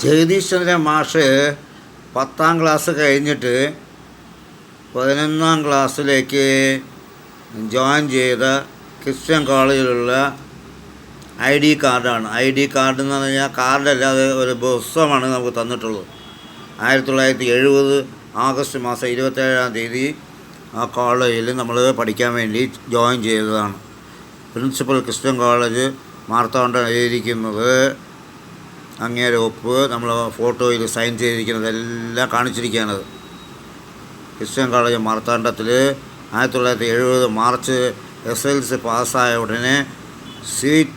ജഗദീഷ് ചന്ദ്ര മാഷ് 10ാം ക്ലാസ് കഴിഞ്ഞിട്ട് 11ാം ക്ലാസ്സിലേക്ക് ജോയിൻ ചെയ്ത ക്രിസ്ത്യൻ കോളേജിലുള്ള ID കാർഡാണ്. ID കാർഡ് എന്ന് പറഞ്ഞാൽ കാർഡല്ലാതെ ഒരു പുസ്തകമാണ് നമുക്ക് തന്നിട്ടുള്ളത്. 1970 ആഗസ്റ്റ് മാസം 27-ാം തീയതി ആ കോളേജിൽ നമ്മൾ പഠിക്കാൻ വേണ്ടി ജോയിൻ ചെയ്തതാണ്. പ്രിൻസിപ്പൽ ക്രിസ്ത്യൻ കോളേജ് മാർത്താണ്ഡം എഴുതിയിരിക്കുന്നത്, അങ്ങേരെ ഒപ്പ് നമ്മൾ ഫോട്ടോയിൽ സൈൻ ചെയ്തിരിക്കുന്നതെല്ലാം കാണിച്ചിരിക്കുകയാണത്. ക്രിസ്ത്യൻ കോളേജ് മാർത്താണ്ഡത്തിൽ 1970 മാർച്ച് SLC പാസ്സായ ഉടനെ സീറ്റ്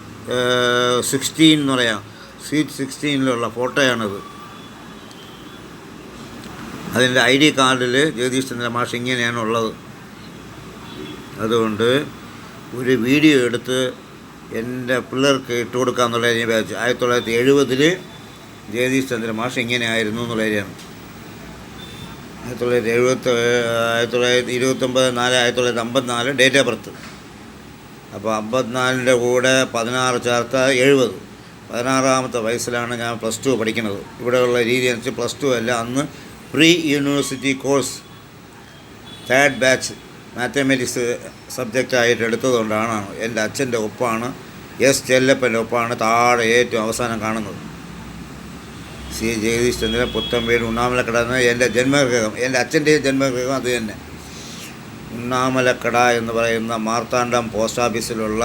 16 എന്ന് പറയാം, സീറ്റ് 16-ലുള്ള ഫോട്ടോയാണിത്. അതിൻ്റെ ID കാർഡിൽ ജഗദീഷ് ചന്ദ്ര മാഷ് ഇങ്ങനെയാണ് ഉള്ളത്. അതുകൊണ്ട് ഒരു വീഡിയോ എടുത്ത് എൻ്റെ പിള്ളേർക്ക് ഇട്ട് കൊടുക്കാമെന്നുള്ള ഞാൻ വിചാരിച്ചു. 1970 ജഗദീഷ് ചന്ദ്ര മാഷ് ഇങ്ങനെയായിരുന്നു എന്നുള്ള കാര്യമാണ്. 1929/4/1954 ഡേറ്റ് ഓഫ് ബർത്ത്. അപ്പോൾ 54-ൻ്റെ കൂടെ 16 ചേർത്ത 70. 16ാമത്തെ വയസ്സിലാണ് ഞാൻ +2 പഠിക്കുന്നത്. ഇവിടെയുള്ള രീതി അനുസരിച്ച് +2 അല്ല, അന്ന് pre university course 3rd batch mathematics സബ്ജക്റ്റായിട്ട് എടുത്തതുകൊണ്ടാണ്. എൻ്റെ അച്ഛൻ്റെ ഒപ്പാണ്, S ചെല്ലപ്പൻ്റെ ഒപ്പാണ് താഴെ ഏറ്റവും അവസാനം കാണുന്നത്. C ജഗദീഷ് ചന്ദ്രൻ, പുത്തമ്പേട്, ഉണ്ണാമലക്കട എന്ന് എൻ്റെ ജന്മഗൃഹം, എൻ്റെ അച്ഛൻ്റെ ജന്മഗൃഹം അത് തന്നെ. ഉണ്ണാമലക്കട എന്ന് പറയുന്ന മാർത്താണ്ഡം പോസ്റ്റ് ഓഫീസിലുള്ള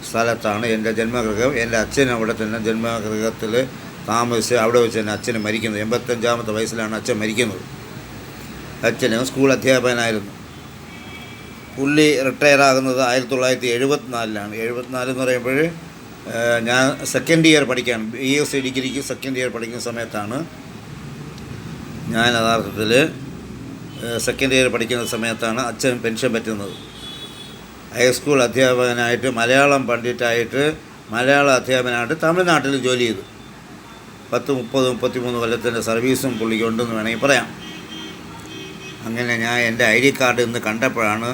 സ്ഥലത്താണ് എൻ്റെ ജന്മഗൃഹം. എൻ്റെ അച്ഛൻ അവിടെ തന്നെ ജന്മഗൃഹത്തിൽ താമസിച്ച് അവിടെ വെച്ച് തന്നെ അച്ഛന് മരിക്കുന്നത്. 85ാമത്തെ വയസ്സിലാണ് അച്ഛൻ മരിക്കുന്നത്. അച്ഛന് സ്കൂൾ അധ്യാപകനായിരുന്നു. പുള്ളി റിട്ടയറാകുന്നത് 1974-ലാണ്. 74 എന്ന് പറയുമ്പോൾ ഞാൻ സെക്കൻഡ് ഇയർ പഠിക്കുകയാണ്, BSc ഡിഗ്രിക്ക് സെക്കൻഡ് ഇയർ പഠിക്കുന്ന സമയത്താണ്. ഞാൻ യഥാർത്ഥത്തിൽ സെക്കൻഡ് ഇയർ പഠിക്കുന്ന സമയത്താണ് അച്ഛൻ പെൻഷൻ പറ്റുന്നത്. ഹൈസ്കൂൾ അധ്യാപകനായിട്ട്, മലയാളം പണ്ഡിറ്റായിട്ട്, മലയാള അധ്യാപകനായിട്ട് തമിഴ്നാട്ടിൽ ജോലി ചെയ്തു. 30-33 കൊല്ലത്തിൻ്റെ സർവീസും പുള്ളിക്കുണ്ടെന്ന് വേണമെങ്കിൽ പറയാം. അങ്ങനെ ഞാൻ എൻ്റെ ID കാർഡ് ഇന്ന് കണ്ടപ്പോഴാണ്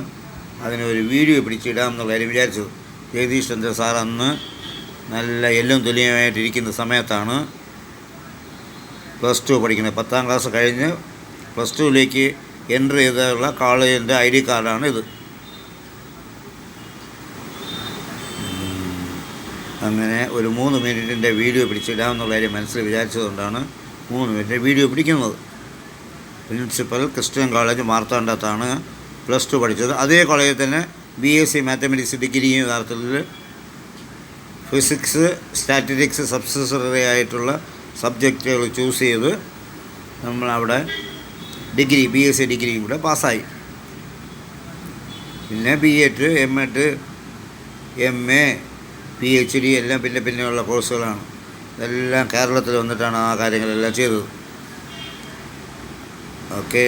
അതിനൊരു വീഡിയോ പിടിച്ചിടാമെന്നുള്ള കാര്യം വിചാരിച്ചത്. ജഗദീഷ് ചന്ദ്ര സാർ അന്ന് നല്ല എല്ലും തുല്യമായിട്ടിരിക്കുന്ന സമയത്താണ് +2 പഠിക്കുന്നത്. 10ാം ക്ലാസ് കഴിഞ്ഞ് +2ലേക്ക് എൻ്റർ ചെയ്തുള്ള കോളേജിൻ്റെ ID കാർഡാണ് ഇത്. അങ്ങനെ ഒരു 3 മിനിറ്റിൻ്റെ വീഡിയോ പിടിച്ചിടാമെന്നുള്ള കാര്യം മനസ്സിൽ വിചാരിച്ചതുകൊണ്ടാണ് 3 മിനിറ്റ് വീഡിയോ പിടിക്കുന്നത്. പ്രിൻസിപ്പൽ ക്രിസ്ത്യൻ കോളേജ് മാർത്താണ്ഡത്താണ് +2 പഠിച്ചത്. അതേ കോളേജിൽ തന്നെ BSc മാത്തമാറ്റിക്സ് ഡിഗ്രിയും യഥാർത്ഥത്തിൽ ഫിസിക്സ്, സ്റ്റാറ്റിസ്റ്റിക്സ് സബ്സിഡറി ആയിട്ടുള്ള സബ്ജക്റ്റുകൾ ചൂസ് ചെയ്ത് നമ്മളവിടെ BSc ഡിഗ്രിയും കൂടെ പാസ്സായി. പിന്നെ B.Ed, M.Ed, MA, PhD എല്ലാം പിന്നെയുള്ള കോഴ്സുകളാണ്. ഇതെല്ലാം കേരളത്തിൽ വന്നിട്ടാണ് ആ കാര്യങ്ങളെല്ലാം ചെയ്തത്. ഓക്കേ.